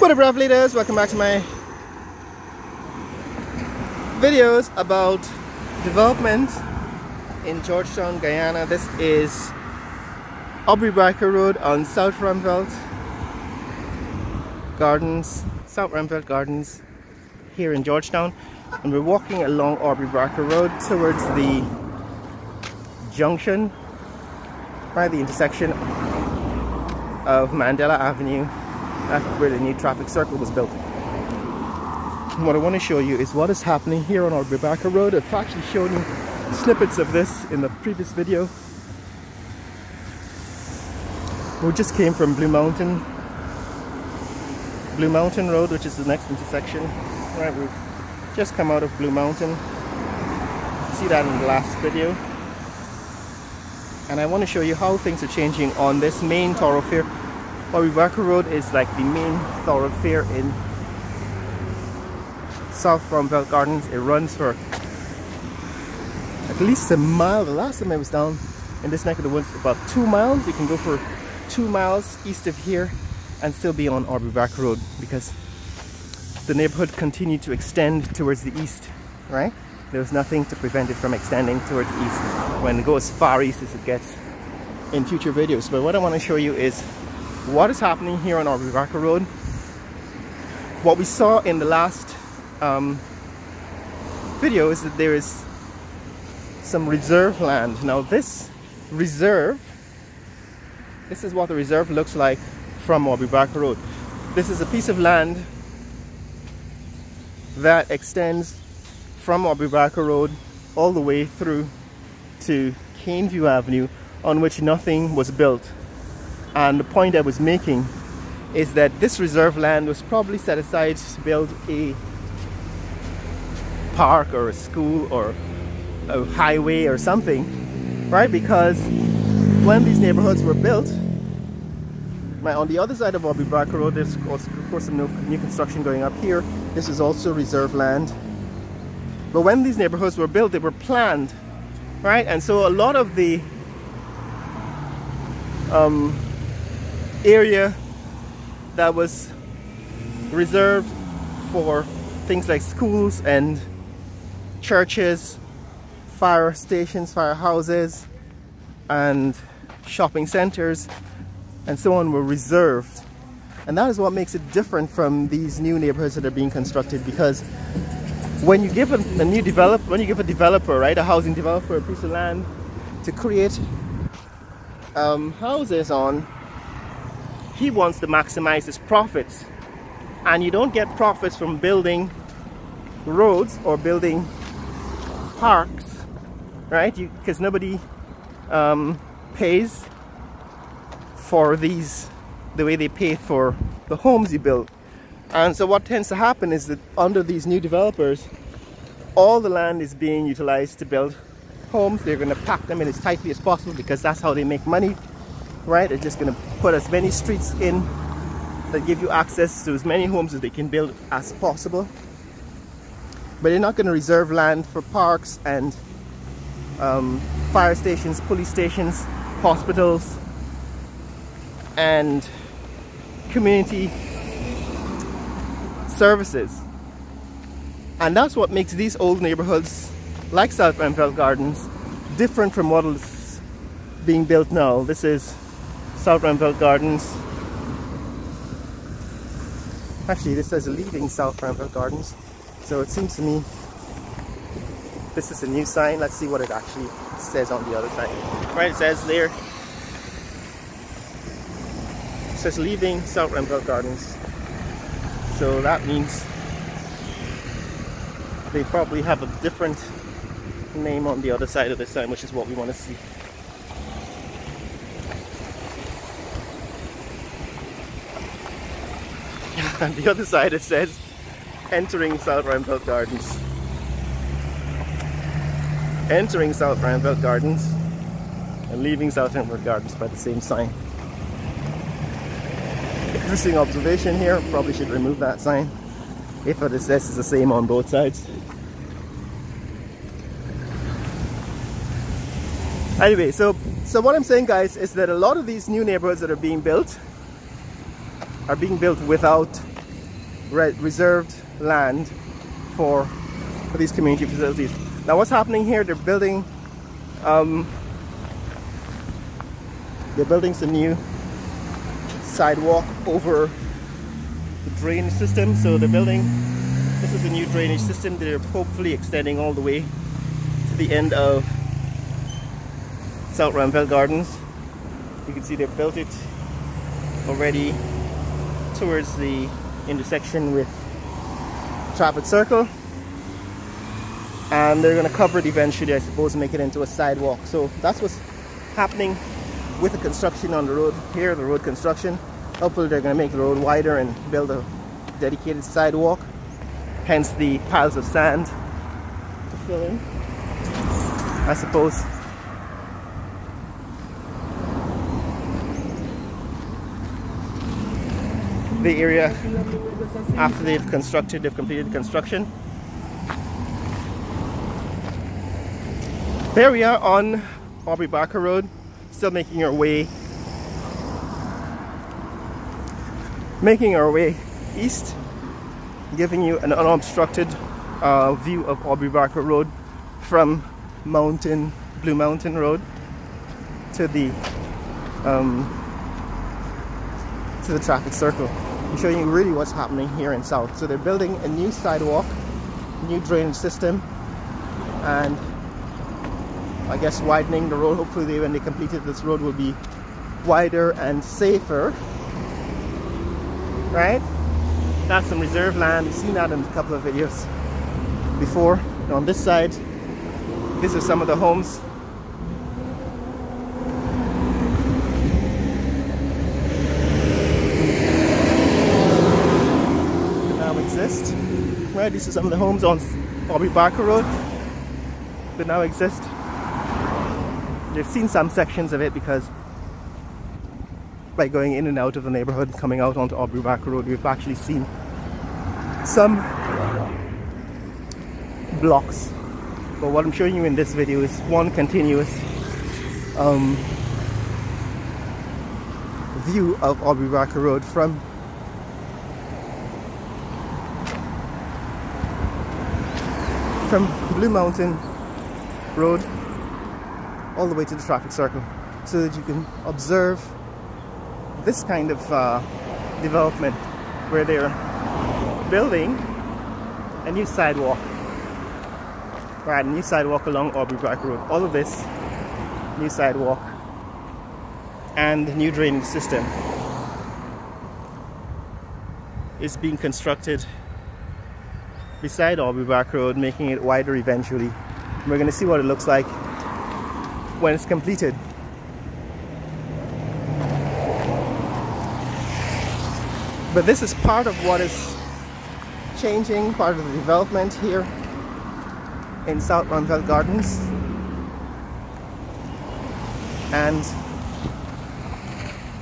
What up, Rev leaders? Welcome back to my videos about development in Georgetown, Guyana. This is Aubrey Road on South Ruimveldt Gardens here in Georgetown, and we're walking along Aubrey Road towards the junction, right, the intersection of Mandela Avenue. That's where the new traffic circle was built. And what I want to show you is what is happening here on Aubrey Road. I've actually shown you snippets of this in the previous video. We just came from Blue Mountain Road, which is the next intersection. Right, we've just come out of Blue Mountain. See that in the last video. And I want to show you how things are changing on this main thoroughfare. Aubrey Road is like the main thoroughfare in South Ruimveldt Gardens. It runs for at least a mile. The last time I was down in this neck of the woods, about 2 miles. You can go for 2 miles east of here and still be on Aubrey Road, because the neighborhood continued to extend towards the east, right? There was nothing to prevent it from extending towards the east when it goes far east as it gets in future videos. But what I want to show you is what is happening here on Aubrey Road. What we saw in the last video is that there is some reserve land. Now this reserve, this is what the reserve looks like from Aubrey Road. This is a piece of land that extends from Aubrey Road all the way through to Caneview Avenue, on which nothing was built. And the point I was making is that this reserve land was probably set aside to build a park or a school or a highway or something, right? Because when these neighborhoods were built, on the other side of Aubrey Road, there's of course some new construction going up here. This is also reserve land. But when these neighborhoods were built, they were planned, right? And so a lot of the area that was reserved for things like schools and churches, fire stations, firehouses, and shopping centers and so on were reserved. And that is what makes it different from these new neighborhoods that are being constructed, because when you give a developer, right, a housing developer, a piece of land to create houses on, he wants to maximize his profits. And you don't get profits from building roads or building parks, right? Because nobody pays for these the way they pay for the homes you build. And so what tends to happen is that under these new developers, all the land is being utilized to build homes. They're going to pack them in as tightly as possible because that's how they make money, right? They're just going to put as many streets in that give you access to as many homes as they can build as possible. But they're not going to reserve land for parks and fire stations, police stations, hospitals, and community services. And that's what makes these old neighborhoods like South Ruimveldt Gardens different from what is being built now. This is South Ruimveldt Gardens. Actually, this says leaving South Ruimveldt Gardens, so it seems to me this is a new sign. Let's see what it actually says on the other side. Right, it says there, it says leaving South Ruimveldt Gardens. So that means they probably have a different name on the other side of the sign, which is what we want to see. On the other side it says entering South Ruimveldt Gardens. Entering South Ruimveldt Gardens and leaving South Ruimveldt Gardens by the same sign. Interesting observation here. Probably should remove that sign if what it says is the same on both sides. Anyway, so what I'm saying, guys, is that a lot of these new neighborhoods that are being built without reserved land for these community facilities. Now what's happening here, they're building some new sidewalk over the drainage system. So they're building, this is a new drainage system. They're hopefully extending all the way to the end of South Ruimveldt Gardens. You can see they've built it already towards the intersection with traffic circle, and they're going to cover it eventually, I suppose, and make it into a sidewalk. So that's what's happening with the construction on the road here, the road construction. Hopefully they're going to make the road wider and build a dedicated sidewalk, hence the piles of sand to fill in, I suppose. The area after they've completed the construction. There we are on Aubrey Barker Road, still making our way east, giving you an unobstructed view of Aubrey Barker Road from Blue Mountain Road to the traffic circle. I'm showing you really what's happening here in South. So they're building a new sidewalk, new drainage system, and I guess widening the road. Hopefully when they complete it, this road will be wider and safer, right? That's some reserve land. You've seen that in a couple of videos before. And on this side, these are some of the homes. Right, these are some of the homes on Aubrey Barker Road that now exist. You've seen some sections of it because by going in and out of the neighborhood, coming out onto Aubrey Barker Road, we've actually seen some blocks. But what I'm showing you in this video is one continuous view of Aubrey Barker Road from Blue Mountain Road all the way to the traffic circle, so that you can observe this kind of development where they're building a new sidewalk, right? A new sidewalk along Aubrey Barker Road. All of this new sidewalk and new drainage system is being constructed beside Aubrey Barker Road, making it wider eventually. And we're going to see what it looks like when it's completed. But this is part of what is changing, part of the development here in South Ruimveldt Gardens. And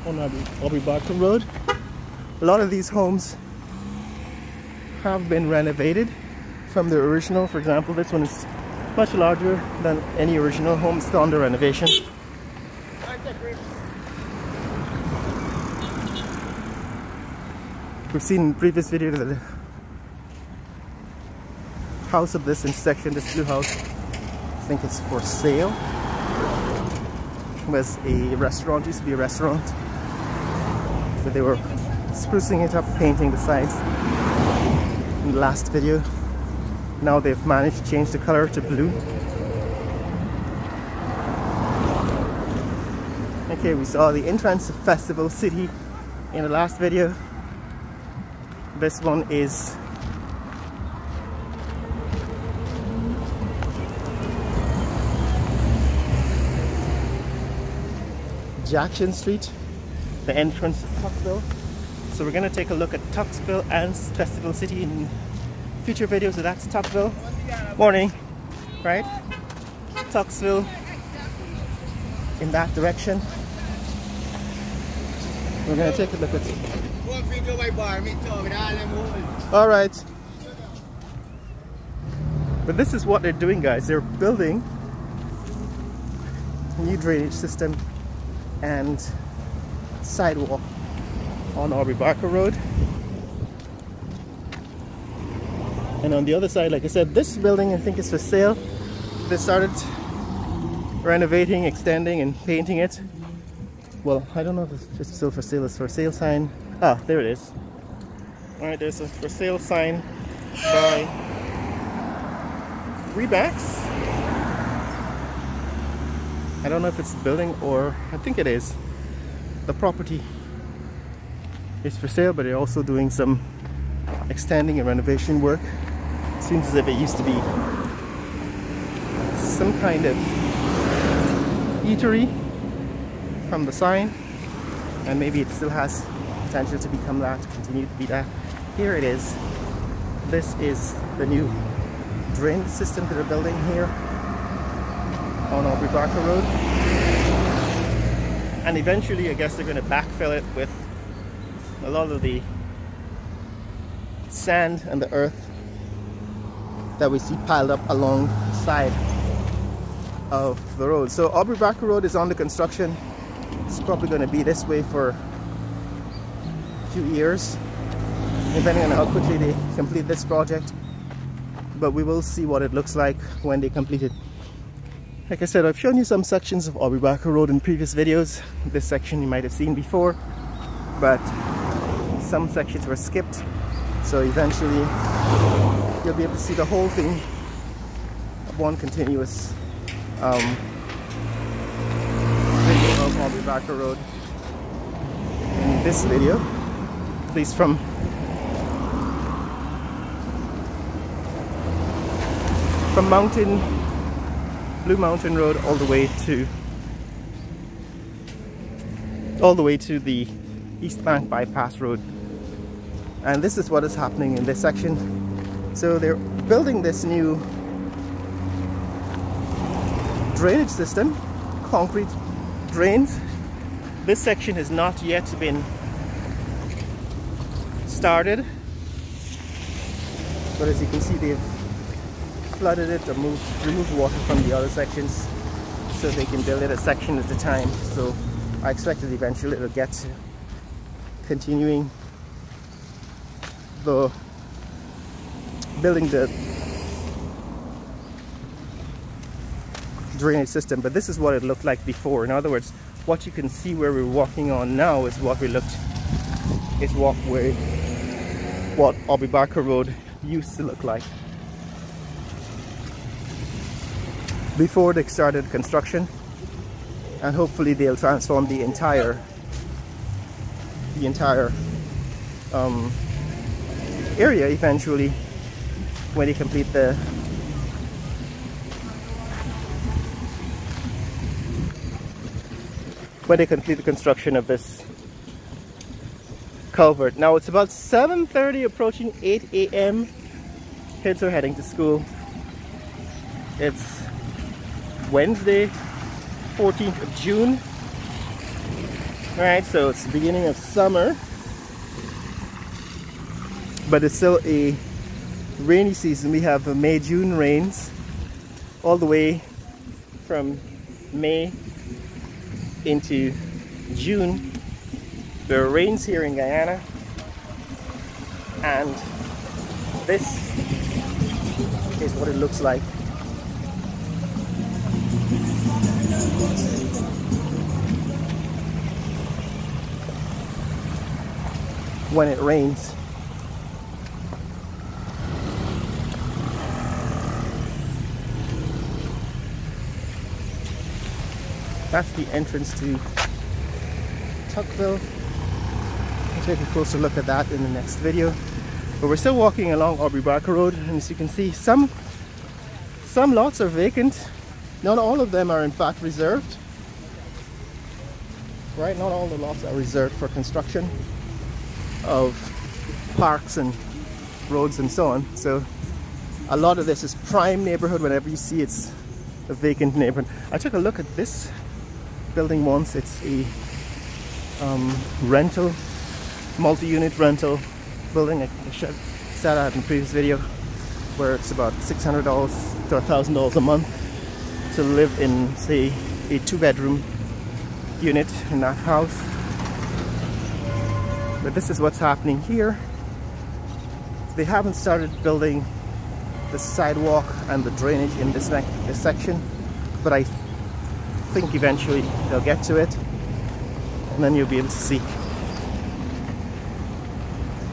on Aubrey Barker Road, a lot of these homes have been renovated from the original. For example, this one is much larger than any original home, still under renovation. We've seen in previous videos that the house of this intersection, this blue house, I think it's for sale. It was a restaurant, used to be a restaurant, but they were sprucing it up, painting the sides in the last video. Now they've managed to change the color to blue. Okay, we saw the entrance to Festival City in the last video. This one is Jackson Street, the entrance to Tuxville. So we're going to take a look at Tuxville and Festival City in future videos. So that's Tuxville. Morning. Right? Tuxville in that direction. We're going to take a look at it. Alright. But this is what they're doing, guys. They're building a new drainage system and sidewalk on Aubrey Barker Road. And on the other side, like I said, this building I think is for sale. They started renovating, extending and painting it. Well, I don't know if it's still for sale. It's for sale sign. Ah, there it is. Alright, there's a for sale sign by Rebacks. I don't know if it's the building or I think it is. The property is for sale, but they're also doing some extending and renovation work. It seems as if it used to be some kind of eatery from the sign, and maybe it still has potential to become that, to continue to be that. Here it is. This is the new drain system that they're building here on Aubrey Road, and eventually I guess they're going to backfill it with a lot of the sand and the earth that we see piled up along the side of the road. So Aubrey Road is under construction. It's probably going to be this way for a few years, depending on how quickly they complete this project, but we will see what it looks like when they complete it. Like I said, I've shown you some sections of Aubrey Road in previous videos. This section you might have seen before, but some sections were skipped, so eventually you'll be able to see the whole thing, one continuous video of Aubrey Road in this video, at least from Blue Mountain Road all the way to the East Bank Bypass Road. And this is what is happening in this section. So they're building this new drainage system, concrete drains. This section has not yet been started, but as you can see, they've flooded it or removed water from the other sections so they can build it a section at a time. So I expect that eventually it'll get to continuing building the drainage system. But this is what it looked like before. In other words, what you can see where we're walking on now is what what Aubrey Road used to look like before they started construction, and hopefully they'll transform the entire area eventually when they complete the construction of this culvert. Now it's about 7:30, approaching 8 a.m. Kids are heading to school. It's Wednesday, 14th of June. Alright, so it's the beginning of summer, but it's still a rainy season. We have May-June rains all the way from May into June. There are rains here in Guyana, and this is what it looks like when it rains. That's the entrance to Tuckville. We'll take a closer look at that in the next video. But we're still walking along Aubrey Road, and as you can see, some lots are vacant. Not all of them are in fact reserved. Right, not all the lots are reserved for construction of parks and roads and so on. So a lot of this is prime neighborhood. Whenever you see it's a vacant neighborhood. I took a look at this building once. It's a rental, multi-unit rental building. I said that in the previous video, where it's about $600 to $1,000 a month to live in, say, a 2-bedroom unit in that house. But this is what's happening here. They haven't started building the sidewalk and the drainage in this section, but I think eventually they'll get to it, and then you'll be able to see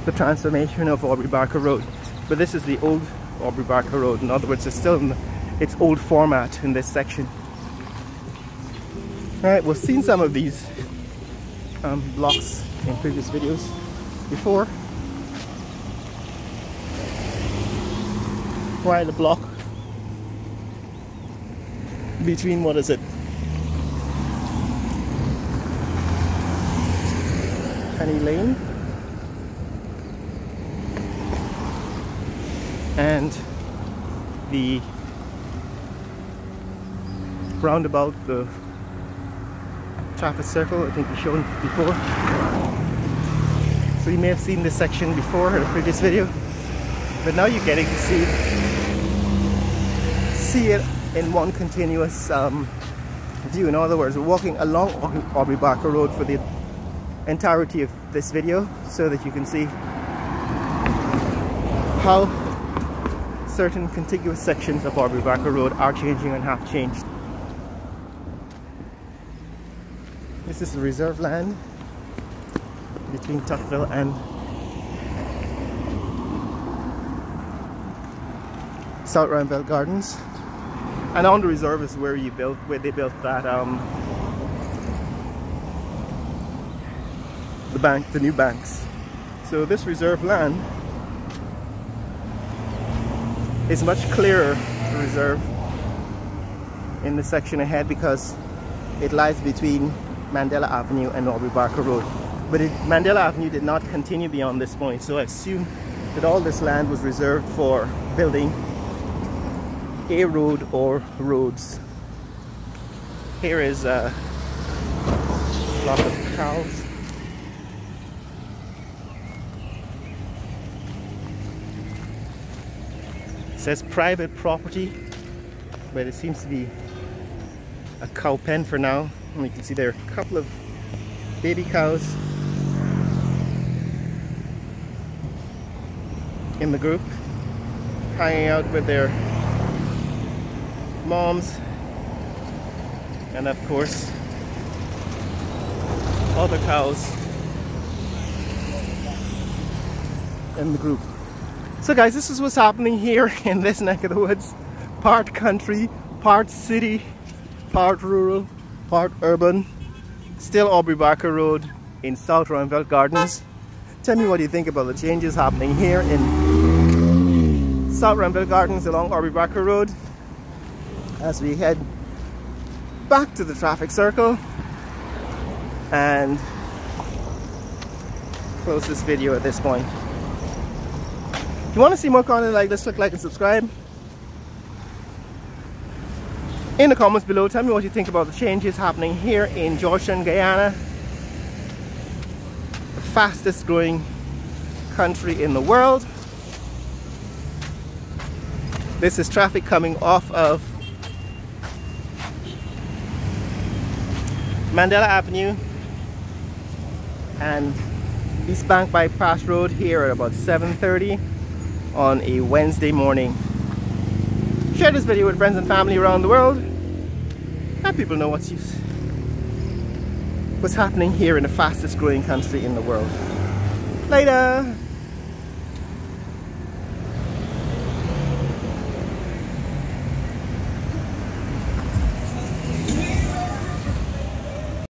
the transformation of Aubrey Barker Road. But this is the old Aubrey Barker Road. In other words, it's still in its old format in this section. Alright, we've seen some of these blocks in previous videos before. Right, the block between, what is it, Penny Lane and the roundabout, the traffic circle, I think we've shown before. So you may have seen this section before in a previous video, but now you're getting to see it in one continuous view. In other words, we're walking along Aubrey Barker Road for the entirety of this video, so that you can see how certain contiguous sections of Aubrey Barker Road are changing and have changed. This is the reserve land between Tuckville and South Ruimveldt Gardens, and on the reserve is where they built that the new banks. So this reserve land is much clearer to reserve in the section ahead because it lies between Mandela Avenue and Aubrey Barker Road. But Mandela Avenue did not continue beyond this point, so I assume that all this land was reserved for building a road or roads. Here is a lot of cows. It says private property, but it seems to be a cow pen for now. And you can see there are a couple of baby cows in the group, hanging out with their moms, and of course other cows in the group. So guys, this is what's happening here in this neck of the woods. Part country, part city, part rural, part urban. Still Aubrey Barker Road in South Ruimveldt Gardens. Tell me what you think about the changes happening here in South Ruimveldt Gardens along Aubrey Barker Road as we head back to the traffic circle and close this video at this point. If you want to see more content like this, click like and subscribe. In the comments below, tell me what you think about the changes happening here in Georgetown, Guyana, the fastest growing country in the world. This is traffic coming off of Mandela Avenue and East Bank Bypass Road here at about 7:30 on a Wednesday morning. Share this video with friends and family around the world. Let people know what's happening here in the fastest growing country in the world. Later!